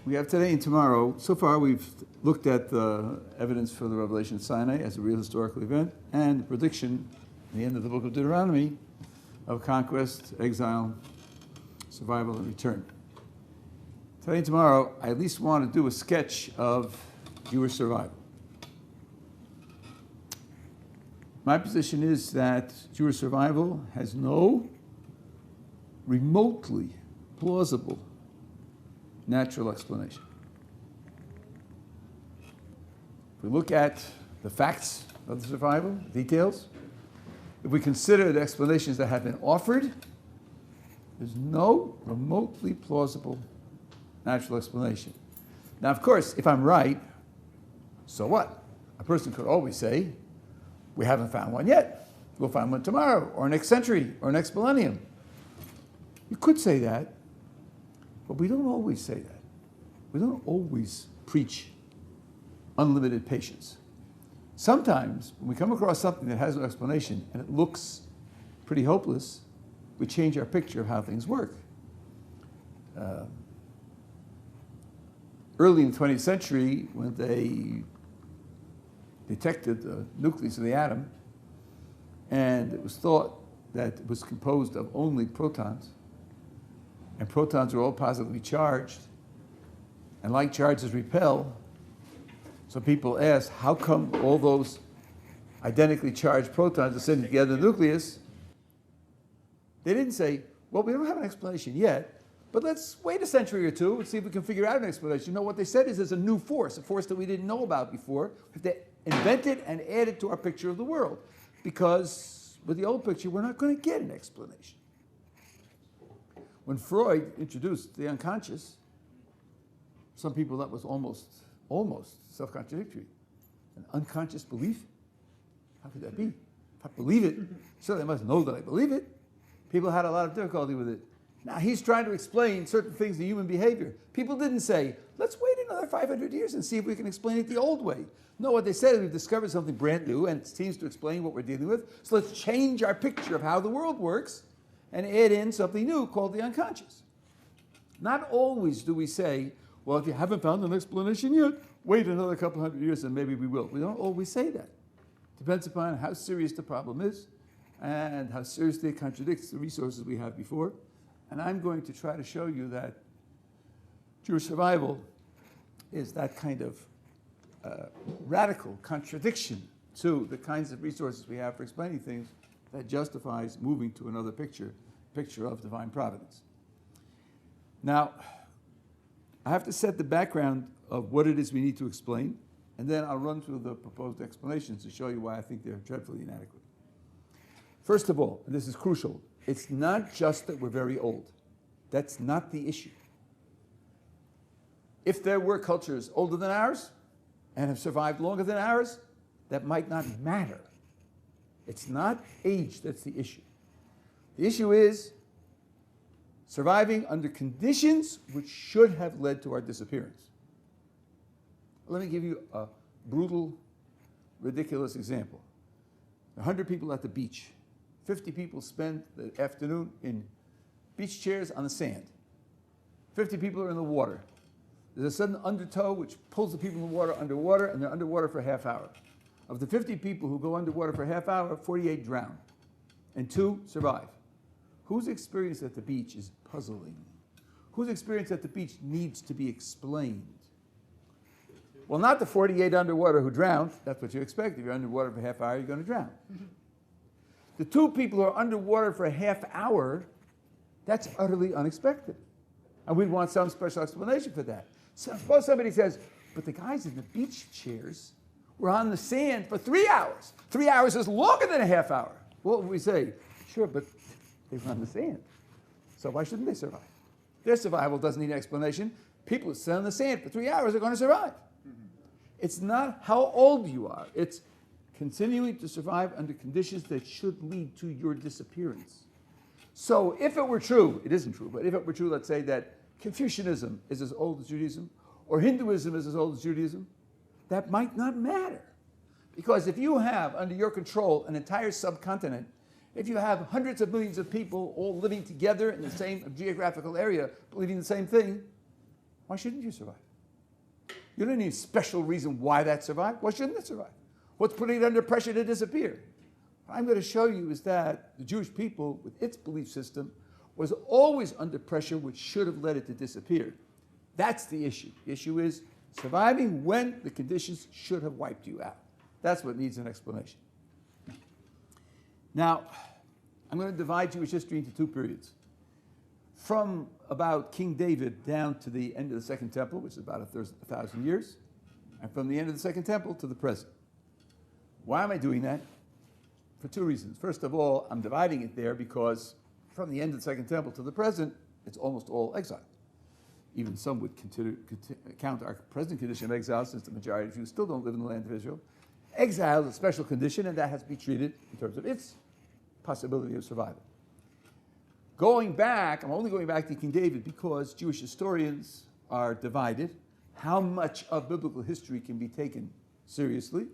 We have today and tomorrow. So far, we've looked at the evidence for the revelation of Sinai as a real historical event and the prediction at the end of the book of Deuteronomy of conquest, exile, survival, and return. Today and tomorrow, I at least want to do a sketch of Jewish survival. My position is that Jewish survival has no remotely plausible natural explanation. If we look at the facts of the survival, details, if we consider the explanations that have been offered, there's no remotely plausible natural explanation. Now, of course, if I'm right, so what? A person could always say, we haven't found one yet. We'll find one tomorrow, or next century, or next millennium. You could say that, but we don't always say that. We don't always preach unlimited patience. Sometimes, when we come across something that has no explanation and it looks pretty hopeless, we change our picture of how things work. Early in the 20th century, when they detected the nucleus of the atom, and it was thought that it was composed of only protons, and protons are all positively charged, and like charges repel. So people asked, how come all those identically charged protons are sitting together in the nucleus? They didn't say, well, we don't have an explanation yet, but let's wait a century or two and see if we can figure out an explanation. No, what they said is there's a new force, a force that we didn't know about before. We have to invent it and add it to our picture of the world, because with the old picture, we're not going to get an explanation. When Freud introduced the unconscious, some people that was almost self-contradictory. An unconscious belief? How could that be? If I believe it, surely I must know that I believe it. People had a lot of difficulty with it. Now he's trying to explain certain things in human behavior. People didn't say, let's wait another 500 years and see if we can explain it the old way. No, what they said is we've discovered something brand new and it seems to explain what we're dealing with. So let's change our picture of how the world works and add in something new called the unconscious. Not always do we say, well, if you haven't found an explanation yet, wait another couple hundred years and maybe we will. We don't always say that. Depends upon how serious the problem is and how seriously it contradicts the resources we have before. And I'm going to try to show you that Jewish survival is that kind of radical contradiction to the kinds of resources we have for explaining things that justifies moving to another picture of divine providence. Now, I have to set the background of what it is we need to explain, and then I'll run through the proposed explanations to show you why I think they're dreadfully inadequate. First of all, and this is crucial, it's not just that we're very old. That's not the issue. If there were cultures older than ours and have survived longer than ours, that might not matter. It's not age that's the issue. The issue is surviving under conditions which should have led to our disappearance. Let me give you a brutal, ridiculous example. 100 people at the beach. 50 people spend the afternoon in beach chairs on the sand. 50 people are in the water. There's a sudden undertow which pulls the people in the water underwater, and they're underwater for a half hour. Of the 50 people who go underwater for a half hour, 48 drown, and 2 survive. Whose experience at the beach is puzzling? Whose experience at the beach needs to be explained? Well, not the 48 underwater who drowned. That's what you expect. If you're underwater for a half hour, you're going to drown. The 2 people who are underwater for a half hour, that's utterly unexpected. And we'd want some special explanation for that. So suppose somebody says, but the guys in the beach chairs were on the sand for 3 hours. 3 hours is longer than a half hour. What would we say? Sure, but they were on the sand. So why shouldn't they survive? Their survival doesn't need an explanation. People who sit on the sand for 3 hours are going to survive. It's not how old you are. It's continuing to survive under conditions that should lead to your disappearance. So if it were true, it isn't true, but if it were true, let's say that Confucianism is as old as Judaism, or Hinduism is as old as Judaism, that might not matter. Because if you have under your control an entire subcontinent, if you have hundreds of millions of people all living together in the same geographical area, believing the same thing, Why shouldn't you survive? You don't need a special reason why that survived. Why shouldn't it survive? What's putting it under pressure to disappear? What I'm going to show you is that the Jewish people, with its belief system, was always under pressure, which should have led it to disappear. That's the issue. The issue is surviving when the conditions should have wiped you out. That's what needs an explanation. Now, I'm going to divide Jewish history into two periods. From about King David down to the end of the Second Temple, which is about 1,000 years, and from the end of the Second Temple to the present. Why am I doing that? For two reasons. First of all, I'm dividing it there because from the end of the Second Temple to the present, it's almost all exile. Even some would count our present condition of exile, since the majority of Jews still don't live in the land of Israel. Exile is a special condition, and that has to be treated in terms of its possibility of survival. Going back, I'm only going back to King David because Jewish historians are divided. How much of biblical history can be taken seriously?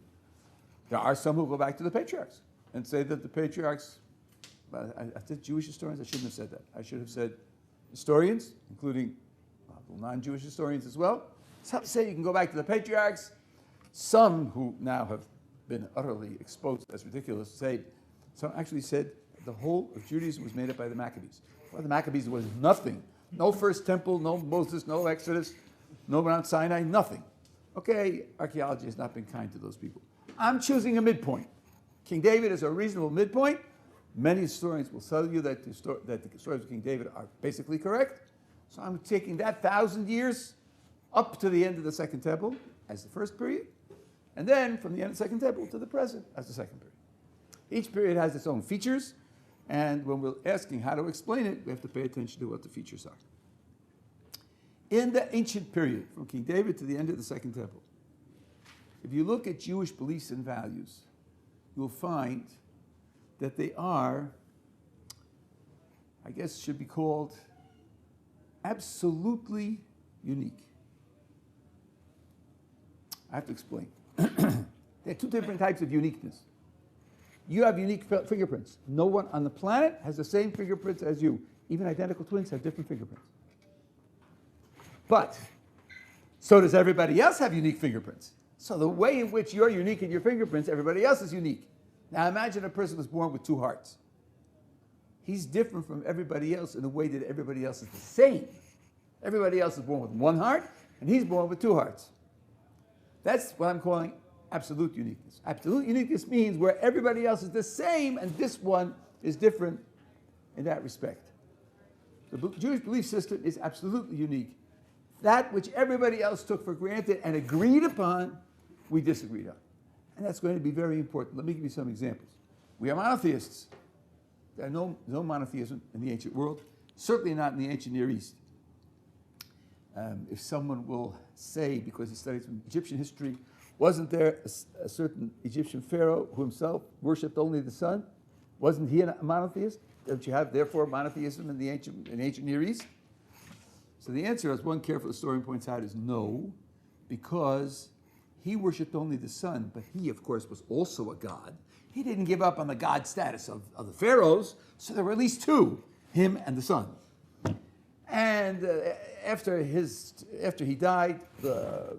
There are some who go back to the patriarchs and say that the patriarchs, I said Jewish historians, I shouldn't have said that. I should have said historians, including non-Jewish historians as well. Some say you can go back to the patriarchs. Some who now have been utterly exposed as ridiculous say, some actually said the whole of Judaism was made up by the Maccabees. Well, the Maccabees was nothing. No first temple, no Moses, no Exodus, no Mount Sinai, nothing. Okay, archaeology has not been kind to those people. I'm choosing a midpoint. King David is a reasonable midpoint. Many historians will tell you that the stories of King David are basically correct. So I'm taking that 1,000 years up to the end of the Second Temple as the first period, and then from the end of the Second Temple to the present as the second period. Each period has its own features, and when we're asking how to explain it, we have to pay attention to what the features are. In the ancient period, from King David to the end of the Second Temple, if you look at Jewish beliefs and values, you'll find that they are, I guess should be called, absolutely unique. I have to explain. There are two different types of uniqueness. You have unique fingerprints. No one on the planet has the same fingerprints as you. Even identical twins have different fingerprints. But so does everybody else have unique fingerprints. So the way in which you're unique in your fingerprints, everybody else is unique. Now imagine a person was born with two hearts. He's different from everybody else in a way that everybody else is the same. Everybody else is born with one heart, and he's born with two hearts. That's what I'm calling absolute uniqueness. Absolute uniqueness means where everybody else is the same, and this one is different in that respect. The Jewish belief system is absolutely unique. That which everybody else took for granted and agreed upon, we disagreed on. And that's going to be very important. Let me give you some examples. We are monotheists. There are no monotheism in the ancient world, certainly not in the ancient Near East. If someone will say, because he studies Egyptian history, wasn't there a certain Egyptian pharaoh who himself worshipped only the sun? Wasn't he a monotheist? Don't you have, therefore, monotheism in the ancient Near East? So the answer, as one careful historian points out, is no, because he worshipped only the sun, but he, of course, was also a god. He didn't give up on the god status of the pharaohs, so there were at least two, him and the sun. And after he died, the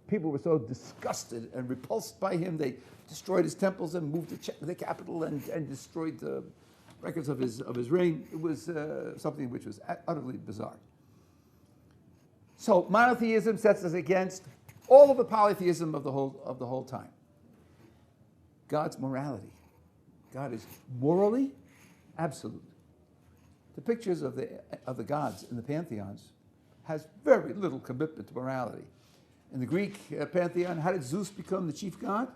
people were so disgusted and repulsed by him, they destroyed his temples and moved the capital and destroyed the records of his reign. It was something which was utterly bizarre. So monotheism sets us against all of the polytheism of the whole time. God's morality. God is morally absolute. The pictures of the gods in the pantheons has very little commitment to morality. In the Greek pantheon, how did Zeus become the chief god?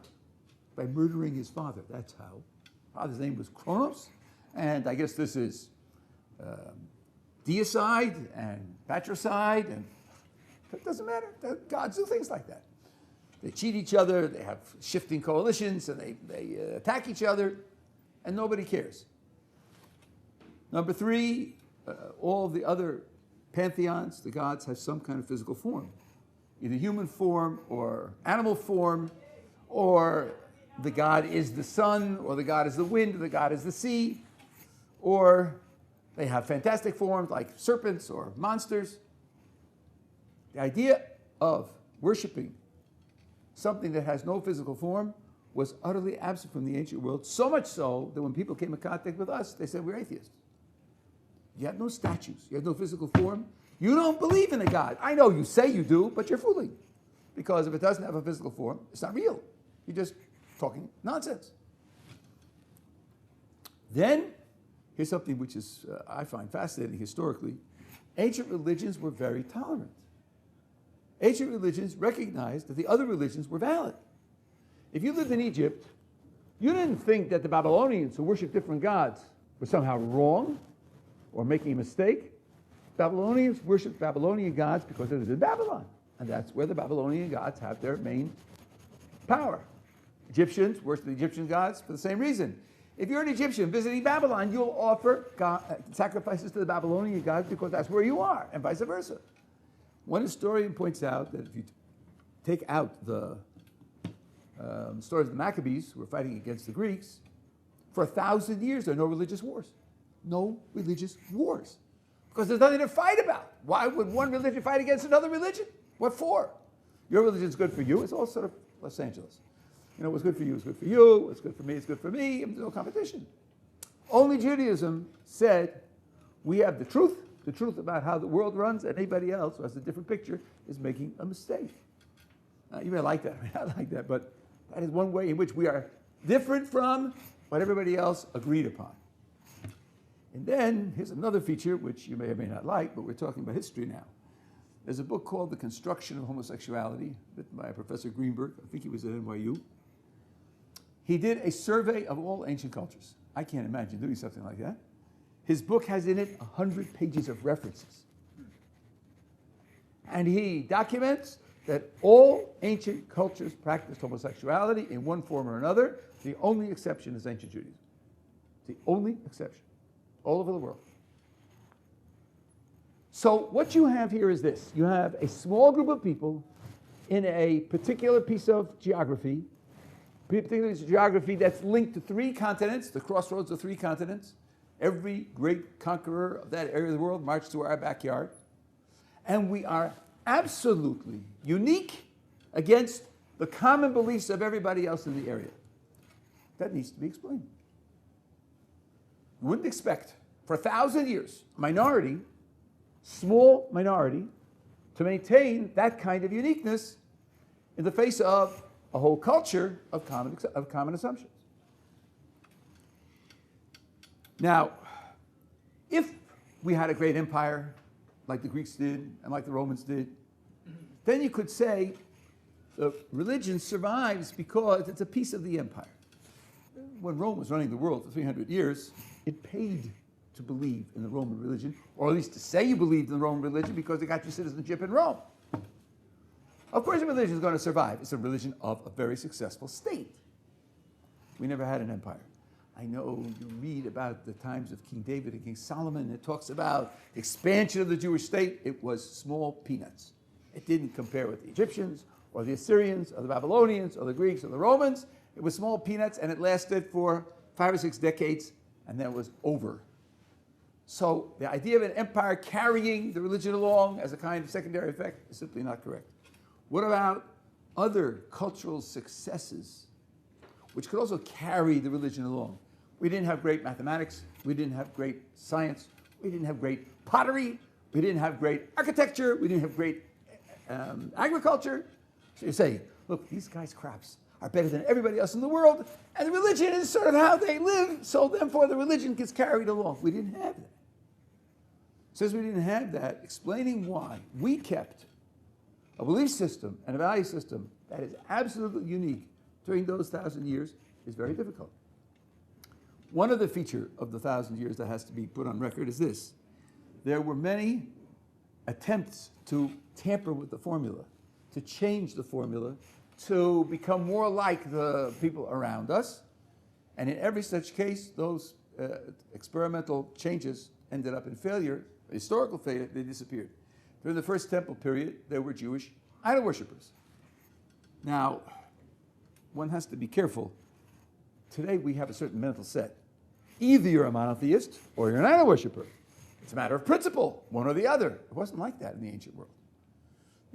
By murdering his father. That's how. Father's name was Kronos, and I guess this is deicide and patricide, and it doesn't matter. Gods do things like that. They cheat each other, they have shifting coalitions, and they attack each other, and nobody cares. Number three, all the other pantheons, the gods have some kind of physical form, either human form or animal form, or the god is the sun, or the god is the wind, or the god is the sea, or they have fantastic forms like serpents or monsters. The idea of worshiping something that has no physical form was utterly absent from the ancient world, so much so that when people came in contact with us, they said, we're atheists. You have no statues. You have no physical form. You don't believe in a God. I know you say you do, but you're fooling. Because if it doesn't have a physical form, it's not real. You're just talking nonsense. Then, here's something which is, I find fascinating historically. Ancient religions were very tolerant. Ancient religions recognized that the other religions were valid. If you lived in Egypt, you didn't think that the Babylonians who worshiped different gods were somehow wrong or making a mistake. Babylonians worshiped Babylonian gods because it was in Babylon. And that's where the Babylonian gods have their main power. Egyptians worship the Egyptian gods for the same reason. If you're an Egyptian visiting Babylon, you'll offer sacrifices to the Babylonian gods because that's where you are, and vice versa. One historian points out that if you take out the stories of the Maccabees, who were fighting against the Greeks, for 1,000 years there are no religious wars. No religious wars. Because there's nothing to fight about. Why would one religion fight against another religion? What for? Your religion's good for you. It's all sort of Los Angeles. You know, what's good for you is good for you. What's good for me is good for me. And there's no competition. Only Judaism said, we have the truth about how the world runs, and anybody else who has a different picture is making a mistake. You may like that, I may not like that, but that is one way in which we are different from what everybody else agreed upon. And then, here's another feature, which you may or may not like, but we're talking about history now. There's a book called The Construction of Homosexuality, written by Professor Greenberg. I think he was at NYU. He did a survey of all ancient cultures. I can't imagine doing something like that. His book has in it 100 pages of references. And he documents that all ancient cultures practiced homosexuality in one form or another. The only exception is ancient Judaism. The only exception. All over the world. So what you have here is this. You have a small group of people in a particular piece of geography, that's linked to 3 continents, the crossroads of 3 continents. Every great conqueror of that area of the world marched to our backyard. And we are absolutely unique against the common beliefs of everybody else in the area. That needs to be explained. You wouldn't expect, for 1,000 years, a minority, small minority, to maintain that kind of uniqueness in the face of a whole culture of common assumptions. Now, if we had a great empire, like the Greeks did and like the Romans did, then you could say the religion survives because it's a piece of the empire. When Rome was running the world for 300 years, it paid to believe in the Roman religion, or at least to say you believed in the Roman religion because it got you citizenship in Rome. Of course a religion is going to survive. It's a religion of a very successful state. We never had an empire. I know you read about the times of King David and King Solomon, and it talks about the expansion of the Jewish state. It was small peanuts. It didn't compare with the Egyptians, or the Assyrians, or the Babylonians, or the Greeks, or the Romans. It was small peanuts, and it lasted for 5 or 6 decades, and then it was over. So the idea of an empire carrying the religion along as a kind of secondary effect is simply not correct. What about other cultural successes which could also carry the religion along? We didn't have great mathematics. We didn't have great science. We didn't have great pottery. We didn't have great architecture. We didn't have great agriculture. So you say, look, these guys' crops are better than everybody else in the world, and the religion is sort of how they live, so therefore the religion gets carried along. We didn't have that. Since we didn't have that, explaining why we kept a belief system and a value system that is absolutely unique during those 1,000 years is very difficult. One other feature of the 1,000 years that has to be put on record is this. There were many attempts to tamper with the formula, to change the formula, to become more like the people around us. And in every such case, those experimental changes ended up in failure, historical failure. They disappeared. During the First Temple period, there were Jewish idol worshippers. Now, one has to be careful. Today we have a certain mental set. Either you're a monotheist or you're an idol worshipper. It's a matter of principle, one or the other. It wasn't like that in the ancient world.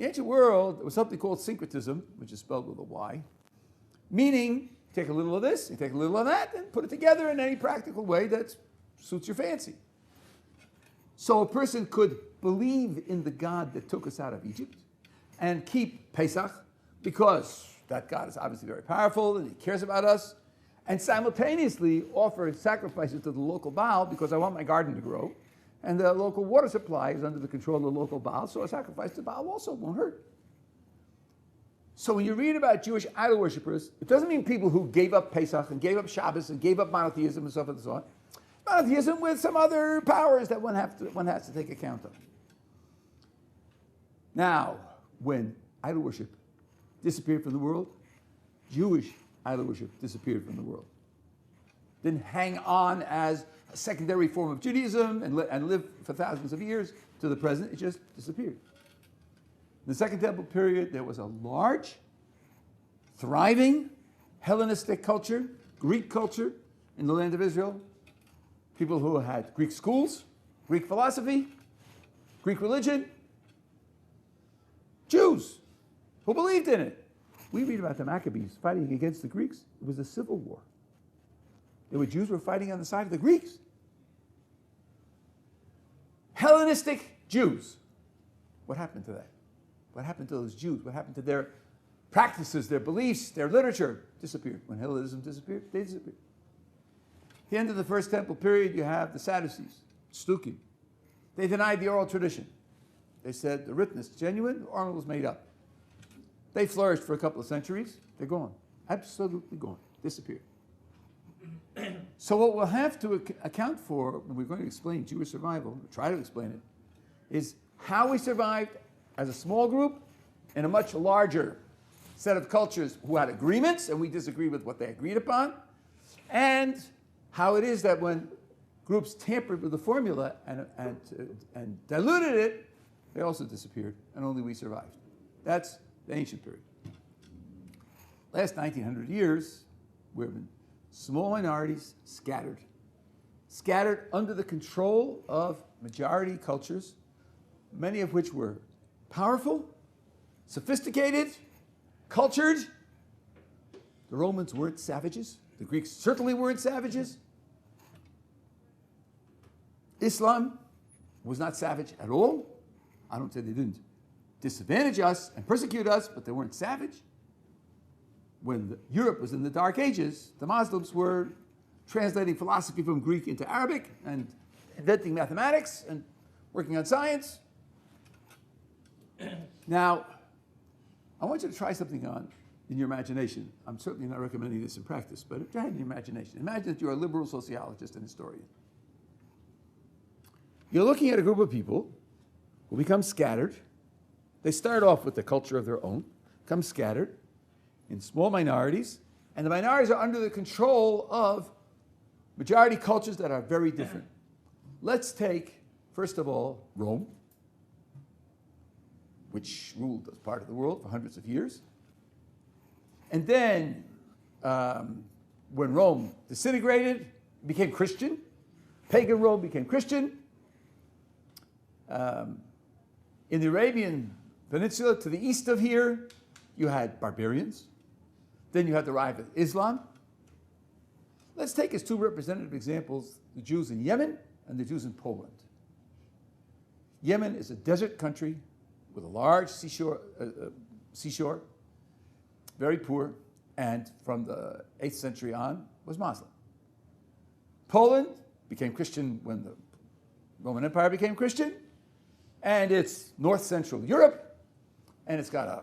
the ancient world, there was something called syncretism, which is spelled with a Y, meaning take a little of this, you take a little of that, and put it together in any practical way that suits your fancy. So a person could believe in the God that took us out of Egypt and keep Pesach because that God is obviously very powerful and he cares about us, and simultaneously offer sacrifices to the local Baal because I want my garden to grow, and the local water supply is under the control of the local Baal, so a sacrifice to Baal also won't hurt. So when you read about Jewish idol worshippers, it doesn't mean people who gave up Pesach and gave up Shabbos and gave up monotheism and so forth and so on. Monotheism with some other powers that one has to take account of. Now, when idol worship disappeared from the world, Jewish idol worship disappeared from the world. Didn't hang on as a secondary form of Judaism and live for thousands of years to the present. It just disappeared. In the Second Temple period, there was a large, thriving Hellenistic culture, Greek culture in the land of Israel. People who had Greek schools, Greek philosophy, Greek religion. Jews who believed in it. We read about the Maccabees fighting against the Greeks. It was a civil war. There were Jews who were fighting on the side of the Greeks. Hellenistic Jews. What happened to that? What happened to those Jews? What happened to their practices, their beliefs, their literature? Disappeared. When Hellenism disappeared, they disappeared. At the end of the First Temple period, you have the Sadducees, Stukim. They denied the oral tradition. They said the written is genuine, the oral was made up. They flourished for a couple of centuries. They're gone. Absolutely gone. Disappeared. So what we'll have to account for when we're going to explain Jewish survival, or try to explain it, is how we survived as a small group in a much larger set of cultures who had agreements and we disagreed with what they agreed upon, and how it is that when groups tampered with the formula and diluted it, they also disappeared and only we survived. That's the ancient period. Last 1900 years, we've been small minorities scattered under the control of majority cultures, many of which were powerful, sophisticated, cultured. The Romans weren't savages. The Greeks certainly weren't savages. Islam was not savage at all. I don't say they didn't disadvantage us and persecute us, but they weren't savage. When Europe was in the Dark Ages, the Muslims were translating philosophy from Greek into Arabic and inventing mathematics and working on science. Now, I want you to try something on in your imagination. I'm certainly not recommending this in practice, but try it in your imagination. Imagine that you're a liberal sociologist and historian. You're looking at a group of people who become scattered. They start off with a culture of their own, become scattered in small minorities, and the minorities are under the control of majority cultures that are very different. Let's take, first of all, Rome, which ruled as part of the world for hundreds of years. And then, when Rome disintegrated, became Christian, pagan Rome became Christian. In the Arabian Peninsula, to the east of here, you had barbarians. Then you had the rise of Islam. Let's take as two representative examples the Jews in Yemen and the Jews in Poland. Yemen is a desert country with a large seashore, very poor, and from the 8th century on was Muslim. Poland became Christian when the Roman Empire became Christian, and it's north central Europe, and it's got a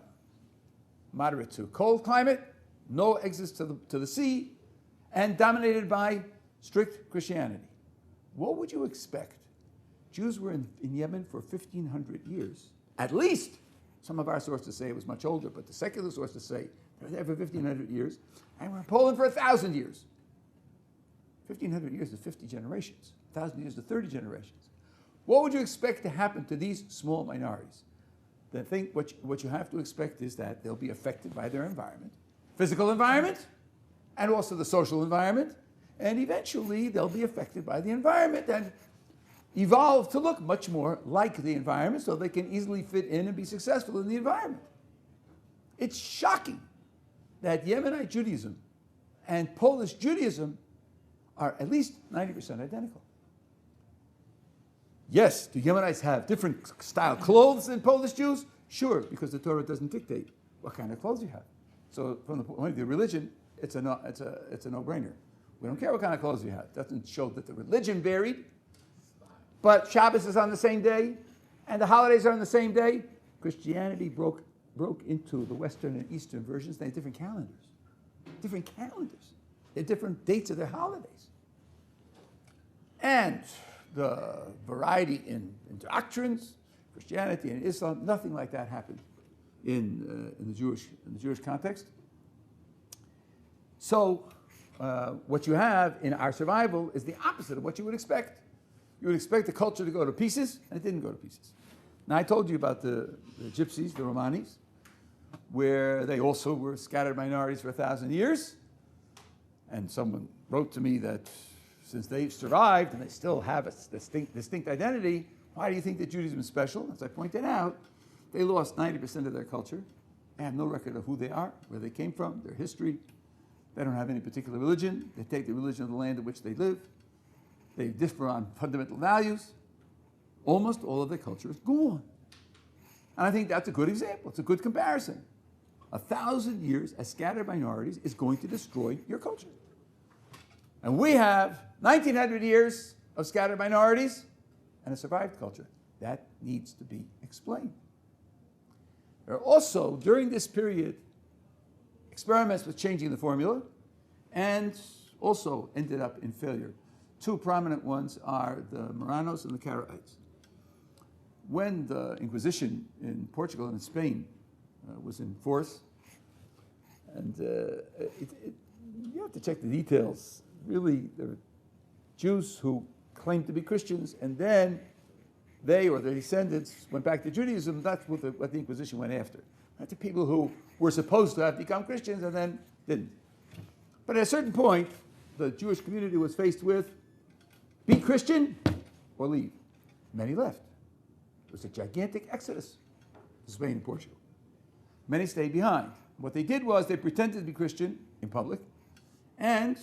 moderate to cold climate, no exits to the sea, and dominated by strict Christianity. What would you expect? Jews were in Yemen for 1,500 years. At least, some of our sources say it was much older, but the secular sources say they were there for 1,500 years, and we're in Poland for 1,000 years. 1,500 years is 50 generations. 1,000 years is 30 generations. What would you expect to happen to these small minorities? I think what you have to expect is that they'll be affected by their environment, physical environment, and also the social environment, and eventually they'll be affected by the environment. And evolved to look much more like the environment so they can easily fit in and be successful in the environment. It's shocking that Yemenite Judaism and Polish Judaism are at least 90% identical. Yes, do Yemenites have different style clothes than Polish Jews? Sure, because the Torah doesn't dictate what kind of clothes you have. So from the point of view of religion, it's a no-brainer. We don't care what kind of clothes you have. It doesn't show that the religion varied. But Shabbos is on the same day, and the holidays are on the same day. Christianity broke into the Western and Eastern versions. They had different calendars. They had different dates of their holidays. And the variety in doctrines, Christianity and Islam, nothing like that happened in the Jewish context. So what you have in our survival is the opposite of what you would expect. You would expect the culture to go to pieces, and it didn't go to pieces. Now, I told you about the Gypsies, the Romanis, where they also were scattered minorities for 1,000 years. And someone wrote to me that since they've survived and they still have a distinct identity, why do you think that Judaism is special? As I pointed out, they lost 90% of their culture. They have no record of who they are, where they came from, their history. They don't have any particular religion. They take the religion of the land in which they live. They differ on fundamental values. Almost all of their culture is gone. And I think that's a good example. It's a good comparison. 1,000 years as scattered minorities is going to destroy your culture. And we have 1,900 years of scattered minorities and a survived culture. That needs to be explained. There are also, during this period, experiments with changing the formula and also ended up in failure. Two prominent ones are the Marranos and the Karaites. When the Inquisition in Portugal and in Spain was in force, and you have to check the details. Really, there were Jews who claimed to be Christians, and then they or their descendants went back to Judaism. That's what the Inquisition went after. That's the people who were supposed to have become Christians and then didn't. But at a certain point, the Jewish community was faced with be Christian or leave. Many left. It was a gigantic exodus to Spain and Portugal. Many stayed behind. What they did was they pretended to be Christian in public, and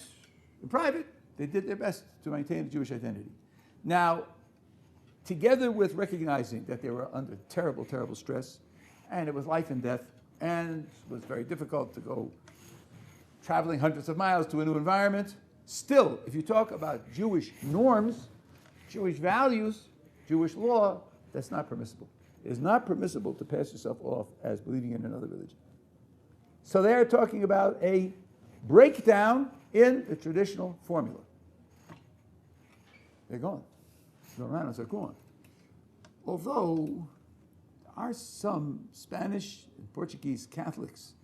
in private, they did their best to maintain a Jewish identity. Now, together with recognizing that they were under terrible, terrible stress, and it was life and death, and it was very difficult to go traveling hundreds of miles to a new environment, still, if you talk about Jewish norms, Jewish values, Jewish law, that's not permissible. It is not permissible to pass yourself off as believing in another religion. So they're talking about a breakdown in the traditional formula. They're gone. The Marranos are gone. Although there are some Spanish and Portuguese Catholics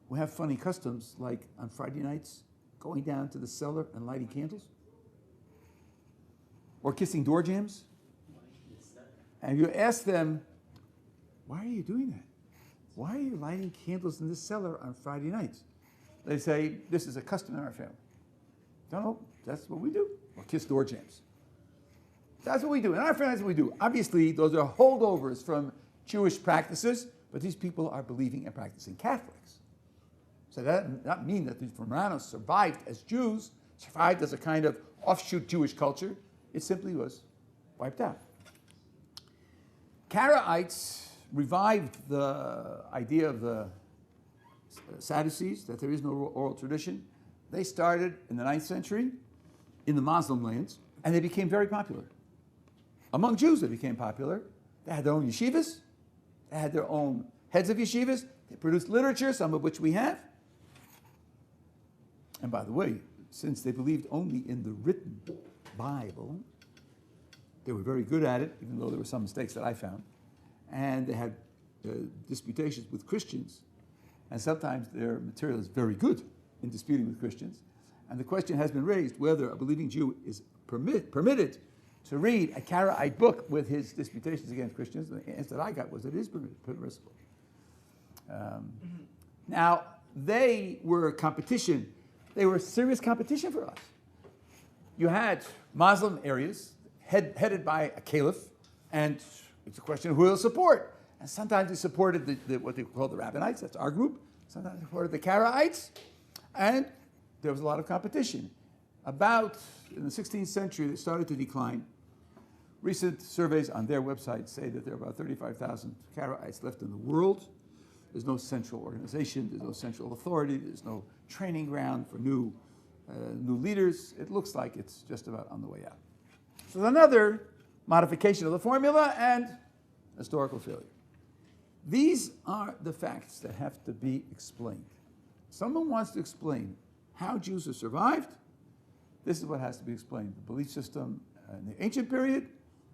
who have funny customs, like on Friday nights, going down to the cellar and lighting candles, or kissing door jambs. And you ask them, why are you doing that? Why are you lighting candles in the cellar on Friday nights? They say, this is a custom in our family. No, that's what we do. Or kiss door jambs. That's what we do. In our family, that's what we do. Obviously, those are holdovers from Jewish practices, but these people are believing and practicing Catholics. So that does not mean that the Marranos survived as Jews, survived as a kind of offshoot Jewish culture. It simply was wiped out. Karaites revived the idea of the Sadducees, that there is no oral tradition. They started in the 9th century in the Muslim lands, and they became very popular. Among Jews, they became popular. They had their own yeshivas. They had their own heads of yeshivas. They produced literature, some of which we have. And by the way, since they believed only in the written Bible, they were very good at it, even though there were some mistakes that I found. And they had disputations with Christians. And sometimes their material is very good in disputing with Christians. And the question has been raised whether a believing Jew is permitted to read a Karaite book with his disputations against Christians. The answer that I got was it is permissible. Now, they were They were serious competition for us. You had Muslim areas, headed by a caliph, and it's a question of who he'll support. And sometimes he supported what they call the Rabbinites, that's our group. Sometimes he supported the Karaites, and there was a lot of competition. About in the 16th century, they started to decline. Recent surveys on their website say that there are about 35,000 Karaites left in the world. There's no central organization, there's no central authority, there's no training ground for new leaders. It looks like it's just about on the way out. So another modification of the formula and historical failure. These are the facts that have to be explained. Someone wants to explain how Jews have survived. This is what has to be explained: the belief system in the ancient period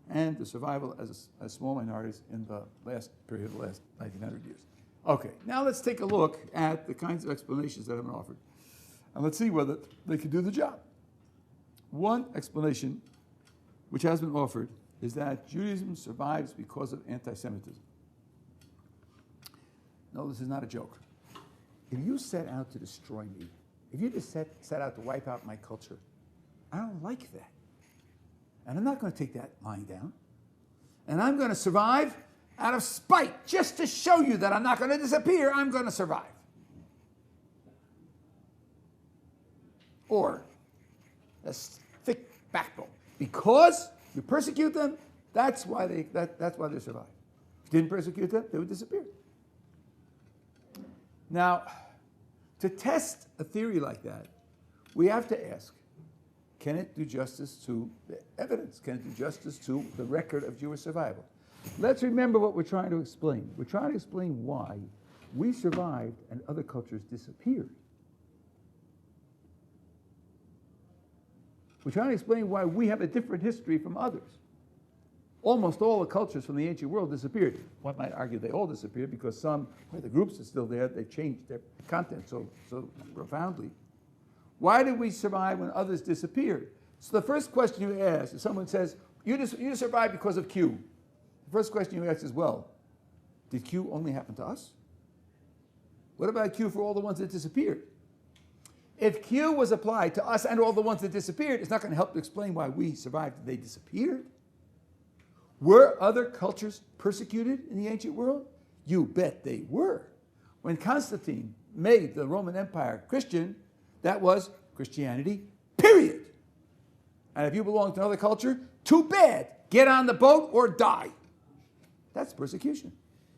and the survival as small minorities in the last period, the last 1900 years. Okay, now let's take a look at the kinds of explanations that have been offered. And let's see whether they can do the job. One explanation which has been offered is that Judaism survives because of anti-Semitism. No, this is not a joke. If you set out to destroy me, if you just set out to wipe out my culture, I don't like that. And I'm not going to take that lying down. And I'm going to survive out of spite, just to show you that I'm not going to disappear, I'm going to survive. Or a thick backbone. Because you persecute them, that's why they survive. If you didn't persecute them, they would disappear. Now, to test a theory like that, we have to ask, can it do justice to the evidence? Can it do justice to the record of Jewish survival? Let's remember what we're trying to explain. We're trying to explain why we survived and other cultures disappeared. We're trying to explain why we have a different history from others. Almost all the cultures from the ancient world disappeared. One might argue they all disappeared because some, where the groups are still there, they changed their content so profoundly. Why did we survive when others disappeared? So the first question you ask, if someone says, you survived because of Q, the first question you ask is, well, did Q only happen to us? What about Q for all the ones that disappeared? If Q was applied to us and all the ones that disappeared, it's not going to help to explain why we survived and they disappeared. Were other cultures persecuted in the ancient world? You bet they were. When Constantine made the Roman Empire Christian, that was Christianity, period. And if you belong to another culture, too bad. Get on the boat or die. That's persecution.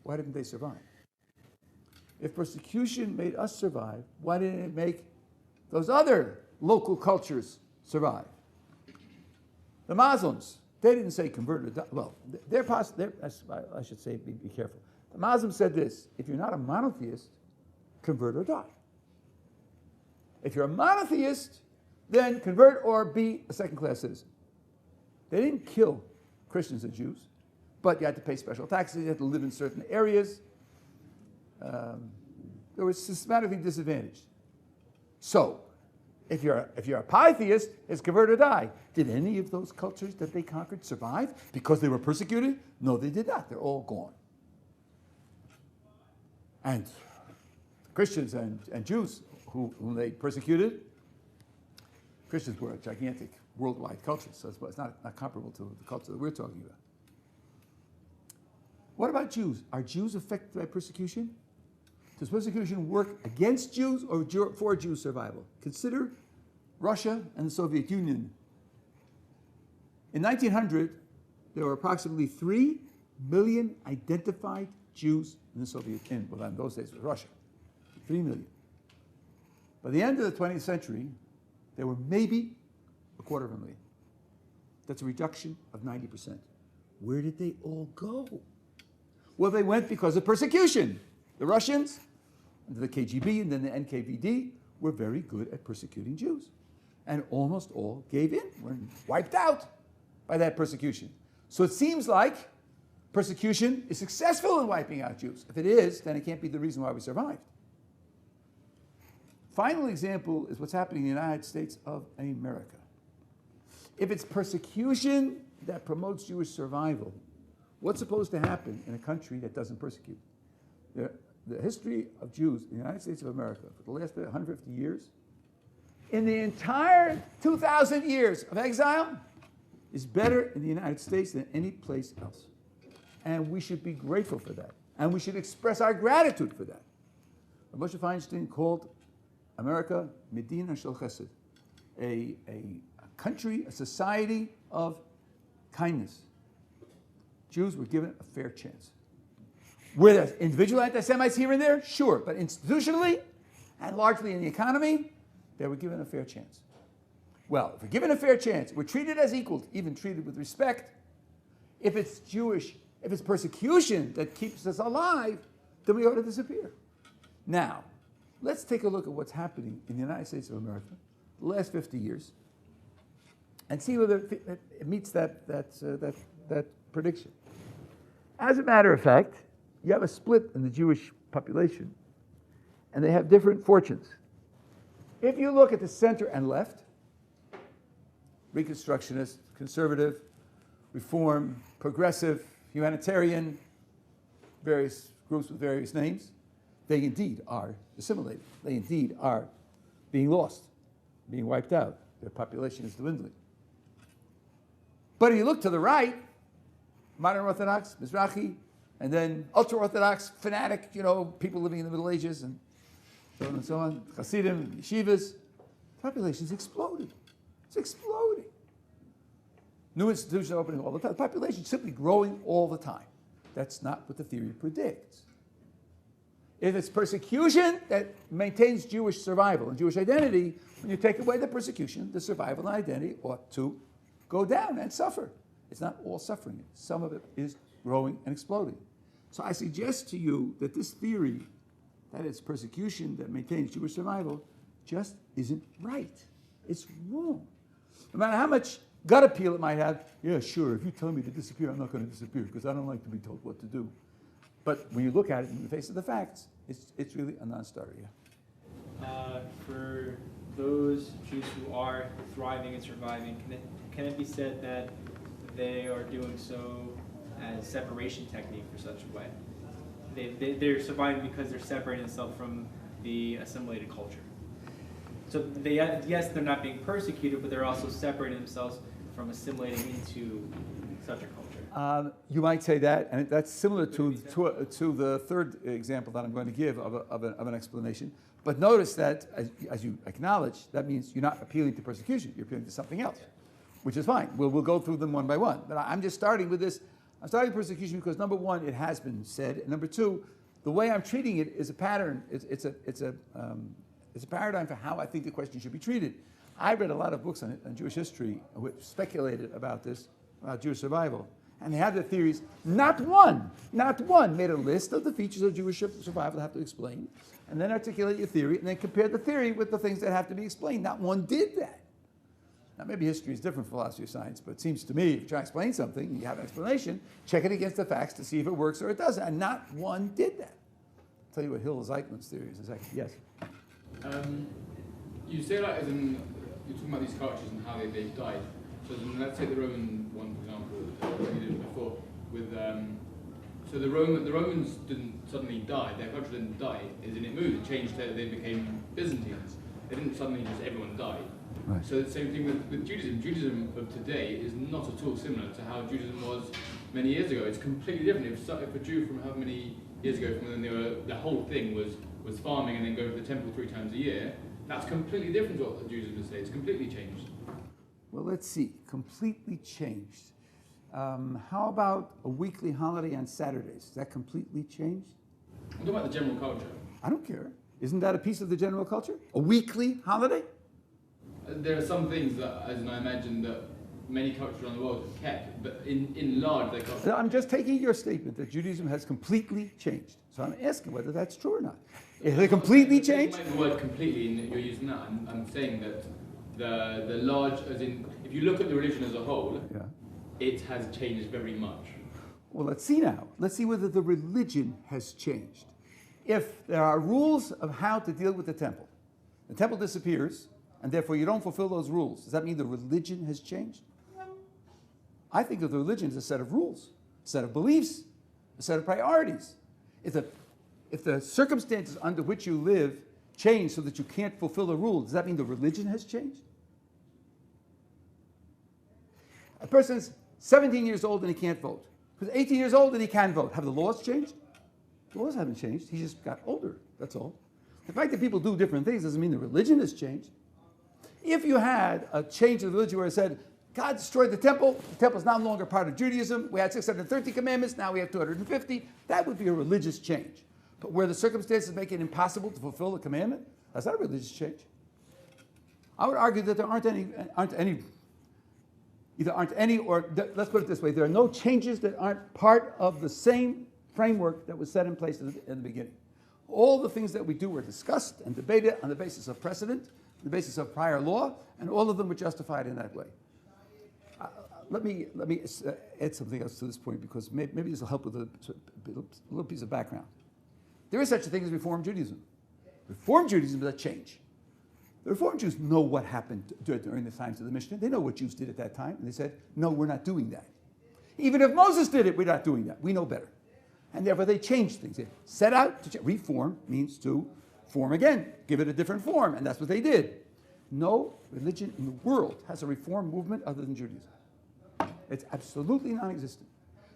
Why didn't they survive? If persecution made us survive, why didn't it make those other local cultures survive? The Muslims, they didn't say convert or die. Well, I should say, be careful. The Muslims said this: if you're not a monotheist, convert or die. If you're a monotheist, then convert or be a second-class citizen. They didn't kill Christians and Jews, but you had to pay special taxes, you had to live in certain areas. They were systematically disadvantaged. So, if you're a polytheist, it's convert or die. Did any of those cultures that they conquered survive because they were persecuted? No, they did not. They're all gone. And Christians and Jews whom they persecuted, Christians were a gigantic worldwide culture, so it's not comparable to the culture that we're talking about. What about Jews? Are Jews affected by persecution? Does persecution work against Jews or for Jews' survival? Consider Russia and the Soviet Union. In 1900, there were approximately 3 million identified Jews in the Soviet Union. Well, in those days it was Russia. 3 million. By the end of the 20th century, there were maybe 250,000. That's a reduction of 90%. Where did they all go? Well, they went because of persecution. The Russians, under the KGB and then the NKVD, were very good at persecuting Jews. And almost all gave in, were wiped out by that persecution. So it seems like persecution is successful in wiping out Jews. If it is, then it can't be the reason why we survived. Final example is what's happening in the United States of America. If it's persecution that promotes Jewish survival, what's supposed to happen in a country that doesn't persecute? The history of Jews in the United States of America for the last 150 years, in the entire 2,000 years of exile, is better in the United States than any place else. And we should be grateful for that. And we should express our gratitude for that. Moshe Feinstein called America Medina Shel Chesed, a country, a society of kindness. Jews were given a fair chance. Were there individual anti-Semites here and there? Sure. But institutionally and largely in the economy, they were given a fair chance. Well, if we're given a fair chance, we're treated as equals, even treated with respect. If it's Jewish, if it's persecution that keeps us alive, then we ought to disappear. Now, let's take a look at what's happening in the United States of America the last 50 years and see whether it meets that prediction. As a matter of fact, you have a split in the Jewish population, and they have different fortunes. If you look at the center and left, Reconstructionist, conservative, reform, progressive, humanitarian, various groups with various names, they indeed are assimilated. They indeed are being lost, being wiped out. Their population is dwindling. But if you look to the right, modern Orthodox, Mizrahi, and then ultra-Orthodox, fanatic, people living in the Middle Ages, and so on and so on, Hasidim, yeshivas, the population's exploded. It's exploding. New institutions are opening all the time. The population is simply growing all the time. That's not what the theory predicts. If it's persecution that maintains Jewish survival and Jewish identity, when you take away the persecution, the survival and identity ought to go down and suffer. It's not all suffering. Some of it is growing and exploding. So I suggest to you that this theory, that it's persecution that maintains Jewish survival, just isn't right. It's wrong. No matter how much gut appeal it might have, yeah, sure, if you tell me to disappear, I'm not going to disappear because I don't like to be told what to do. But when you look at it in the face of the facts, it's really a non-starter, yeah. For those Jews who are thriving and surviving, can it be said that they are doing so as separation technique for such a way? They're surviving because they're separating themselves from the assimilated culture. So yes, they're not being persecuted, but they're also separating themselves from assimilating into such a culture. You might say that, and that's similar to the third example that I'm going to give of an explanation. But notice that, as you acknowledge, that means you're not appealing to persecution. You're appealing to something else, which is fine. We'll go through them one by one. But I'm just starting with this. I'm starting with persecution because, number one, it has been said. And number two, the way I'm treating it is a pattern. It's a paradigm for how I think the question should be treated. I read a lot of books on Jewish history which speculated about this, about Jewish survival. And they have their theories. Not one made a list of the features of Jewish survival that have to explain, and then articulate your theory, and then compare the theory with the things that have to be explained. Not one did that. Now, maybe history is different from philosophy or science, but it seems to me, if you try to explain something, you have an explanation, check it against the facts to see if it works or it doesn't. And not one did that. I'll tell you what Hillel Zeichmann's theory is in a second. Yes? You say that as in, you're talking about these cultures and how they died. So then let's take the Roman one, for example, that you did before. So the Romans didn't suddenly die, their culture didn't die, as in it moved, it changed, they became Byzantines. They didn't suddenly just everyone died. Right. So the same thing with Judaism. Judaism of today is not at all similar to how Judaism was many years ago. It's completely different. If a Jew from how many years ago, from when the whole thing was farming and then going to the temple 3 times a year, that's completely different to what the Jews would say. It's completely changed. Well, let's see. Completely changed. How about a weekly holiday on Saturdays? Is that completely changed? I'm talking about the general culture. I don't care. Isn't that a piece of the general culture? A weekly holiday? There are some things that, as I imagine, that many cultures around the world have kept, but in large, their culture. No, I'm just taking your statement that Judaism has completely changed. So I'm asking whether that's true or not. Is it completely changed? The word completely, and you're using that. I'm saying that the large, as in, if you look at the religion as a whole, Yeah. it has changed very much. Well, let's see now. Let's see whether the religion has changed. If there are rules of how to deal with the temple disappears, and therefore you don't fulfill those rules, does that mean the religion has changed? I think of the religion as a set of rules, a set of beliefs, a set of priorities. If the circumstances under which you live change so that you can't fulfill the rules, does that mean the religion has changed? A person's 17 years old and he can't vote. He's 18 years old and he can vote. Have the laws changed? The laws haven't changed. He just got older, that's all. The fact that people do different things doesn't mean the religion has changed. If you had a change of the religion where it said, God destroyed the temple is no longer part of Judaism, we had 630 commandments, now we have 250, that would be a religious change. But where the circumstances make it impossible to fulfill the commandment, that's not a religious change. I would argue that there aren't any, or let's put it this way, there are no changes that aren't part of the same framework that was set in place in the beginning. All the things that we do were discussed and debated on the basis of precedent, the basis of prior law, and all of them were justified in that way. Let me add something else to this point, because maybe this will help with a little piece of background. There is such a thing as Reform Judaism. Reform Judaism is a change. The Reform Jews know what happened during the times of the Mishnah. They know what Jews did at that time, and they said, no, we're not doing that. Even if Moses did it, we're not doing that. We know better. And therefore they changed things. They set out to reform means to form again, give it a different form, and that's what they did. No religion in the world has a reform movement other than Judaism. It's absolutely non-existent.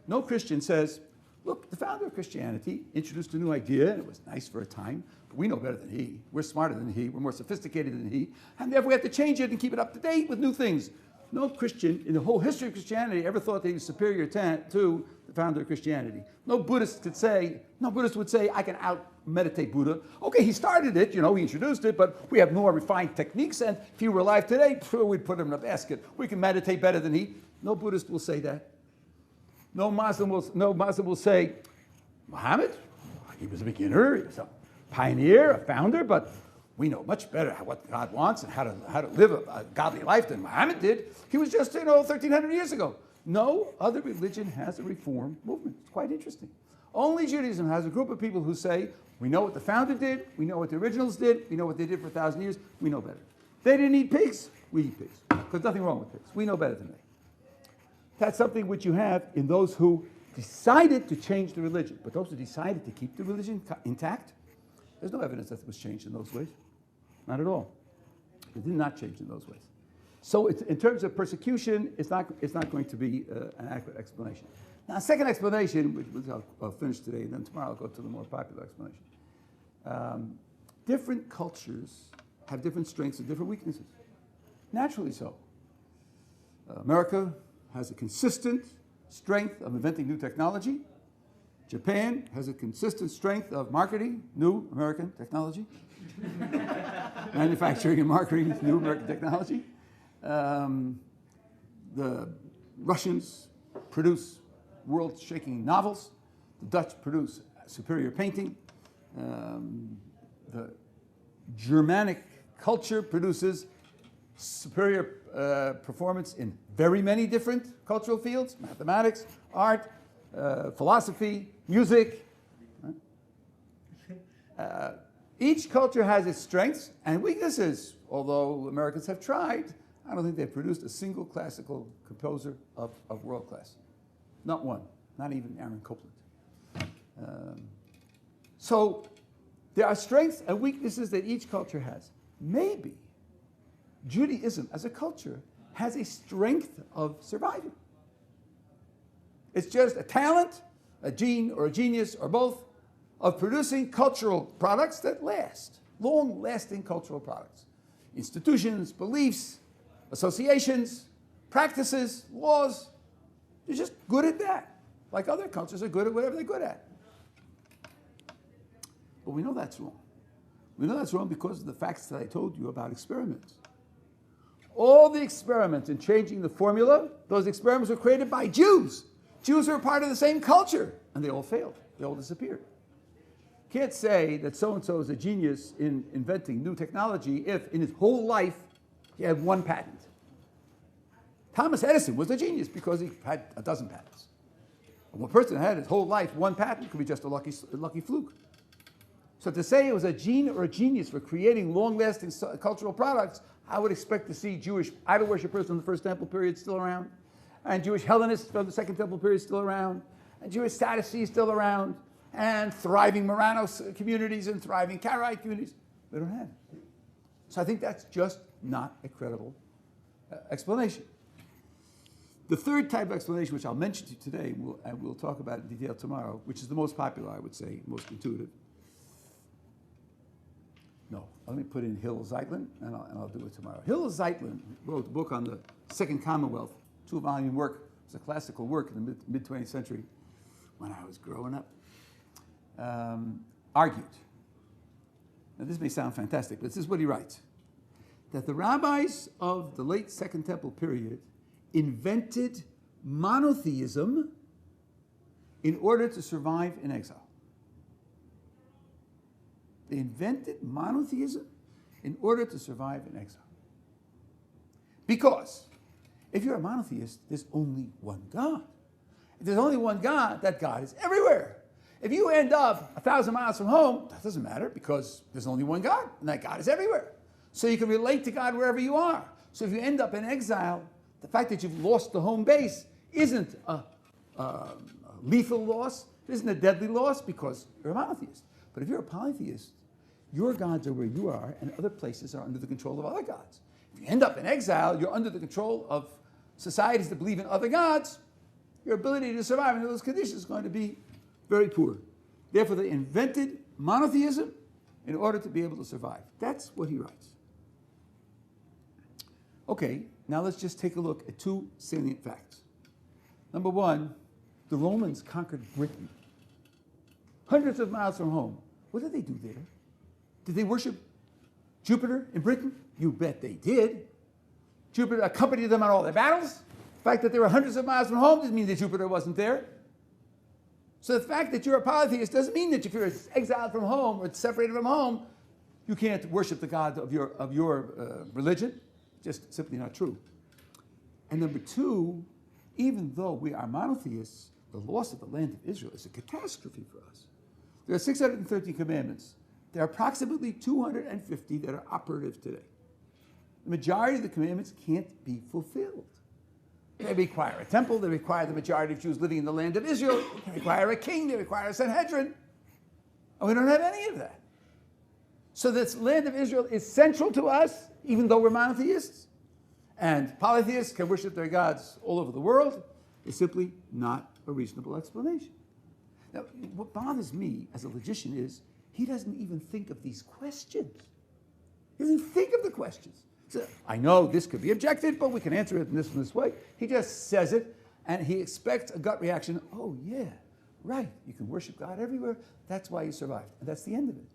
No Christian says, look, the founder of Christianity introduced a new idea, and it was nice for a time, but we know better than he. We're smarter than he. We're more sophisticated than he. And therefore we have to change it and keep it up to date with new things. No Christian in the whole history of Christianity ever thought that he was superior to the founder of Christianity. No Buddhist would say, I can out-meditate Buddha. Okay, he started it, he introduced it, but we have more refined techniques, and if he were alive today, we'd put him in a basket. We can meditate better than he. No Buddhist will say that. No Muslim will say, Muhammad, he was a beginner, he was a pioneer, a founder, but we know much better what God wants and how to live a godly life than Muhammad did. He was just, 1,300 years ago. No other religion has a reform movement. It's quite interesting. Only Judaism has a group of people who say, we know what the founder did, we know what the originals did, we know what they did for 1,000 years, we know better. They didn't eat pigs, we eat pigs. Because nothing wrong with pigs. We know better than they. That's something which you have in those who decided to change the religion. But those who decided to keep the religion intact, there's no evidence that it was changed in those ways. Not at all. It did not change in those ways. So in terms of persecution, it's not going to be an accurate explanation. Now, a second explanation, which I'll finish today, and then tomorrow I'll go to the more popular explanation. Different cultures have different strengths and different weaknesses. Naturally so. America has a consistent strength of inventing new technology. Japan has a consistent strength of marketing new American technology. Manufacturing and marketing new American technology. The Russians produce world-shaking novels. The Dutch produce superior painting. The Germanic culture produces superior performance in very many different cultural fields: mathematics, art, philosophy, music. Each culture has its strengths and weaknesses. Although Americans have tried, I don't think they've produced a single classical composer of world class. Not one, not even Aaron Copland. So there are strengths and weaknesses that each culture has. Maybe Judaism as a culture has a strength of surviving. It's just a talent, a gene or a genius or both, of producing cultural products that last, long-lasting cultural products. Institutions, beliefs, associations, practices, laws, they're just good at that. Like other cultures are good at whatever they're good at. But we know that's wrong. We know that's wrong because of the facts that I told you about experiments. All the experiments in changing the formula, those experiments were created by Jews. Jews were part of the same culture, and they all failed. They all disappeared. Can't say that so-and-so is a genius in inventing new technology if in his whole life he had one patent. Thomas Edison was a genius because he had a dozen patents. And one person had his whole life one patent could be just a lucky fluke. So to say it was a gene or a genius for creating long-lasting cultural products, I would expect to see Jewish idol worshippers from the First Temple period still around, and Jewish Hellenists from the Second Temple period still around, and Jewish Sadducees still around, and thriving Marranos communities and thriving Karaite communities. We don't have it. So I think that's just not a credible explanation. The third type of explanation, which I'll mention to you today, and we'll talk about in detail tomorrow, which is the most popular, I would say, most intuitive. No, let me put in Hill Zeitlin, and I'll do it tomorrow. Hill Zeitlin wrote a book on the Second Commonwealth, 2-volume work. It's a classical work in the mid-20th century when I was growing up. Argued. Now, this may sound fantastic, but this is what he writes. That the rabbis of the late Second Temple period invented monotheism in order to survive in exile. They invented monotheism in order to survive in exile. Because if you're a monotheist, there's only one God. If there's only one God, that God is everywhere. If you end up 1,000 miles from home, that doesn't matter because there's only one God, and that God is everywhere. So you can relate to God wherever you are. So if you end up in exile, the fact that you've lost the home base isn't a lethal loss, it isn't a deadly loss because you're a monotheist. But if you're a polytheist, your gods are where you are, and other places are under the control of other gods. If you end up in exile, you're under the control of societies that believe in other gods. Your ability to survive under those conditions is going to be very poor. Therefore, they invented monotheism in order to be able to survive. That's what he writes. Okay, now let's just take a look at two salient facts. Number one, the Romans conquered Britain. Hundreds of miles from home. What did they do there? Did they worship Jupiter in Britain? You bet they did. Jupiter accompanied them on all their battles. The fact that they were hundreds of miles from home doesn't mean that Jupiter wasn't there. So the fact that you're a polytheist doesn't mean that if you're exiled from home or separated from home, you can't worship the God of your religion. Just simply not true. And number two, even though we are monotheists, the loss of the land of Israel is a catastrophe for us. There are 613 commandments. There are approximately 250 that are operative today. The majority of the commandments can't be fulfilled. They require a temple. They require the majority of Jews living in the land of Israel. They require a king. They require a Sanhedrin. And we don't have any of that. So this land of Israel is central to us, even though we're monotheists. And polytheists can worship their gods all over the world. It's simply not a reasonable explanation. Now, what bothers me as a logician is he doesn't even think of these questions. He doesn't think of the questions. So, I know this could be objected, but we can answer it in this way. He just says it, and he expects a gut reaction. Oh, yeah, right. You can worship God everywhere. That's why you survived. And that's the end of it.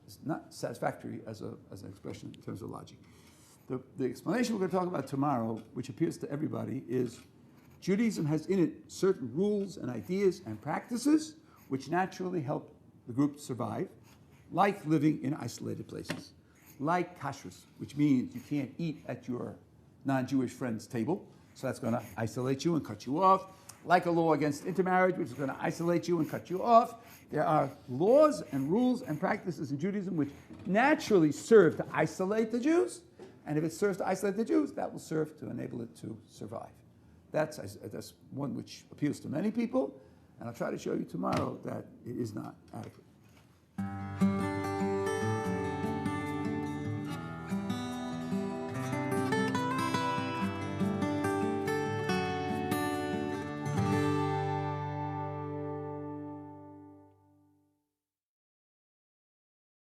It's not satisfactory as an expression in terms of logic. The explanation we're going to talk about tomorrow, which appeals to everybody, is Judaism has in it certain rules and ideas and practices which naturally help the group survive, like living in isolated places, like kashrus, which means you can't eat at your non-Jewish friend's table, so that's going to isolate you and cut you off, like a law against intermarriage, which is going to isolate you and cut you off. There are laws and rules and practices in Judaism which naturally serve to isolate the Jews, and if it serves to isolate the Jews, that will serve to enable it to survive. That's one which appeals to many people, and I'll try to show you tomorrow that it is not adequate.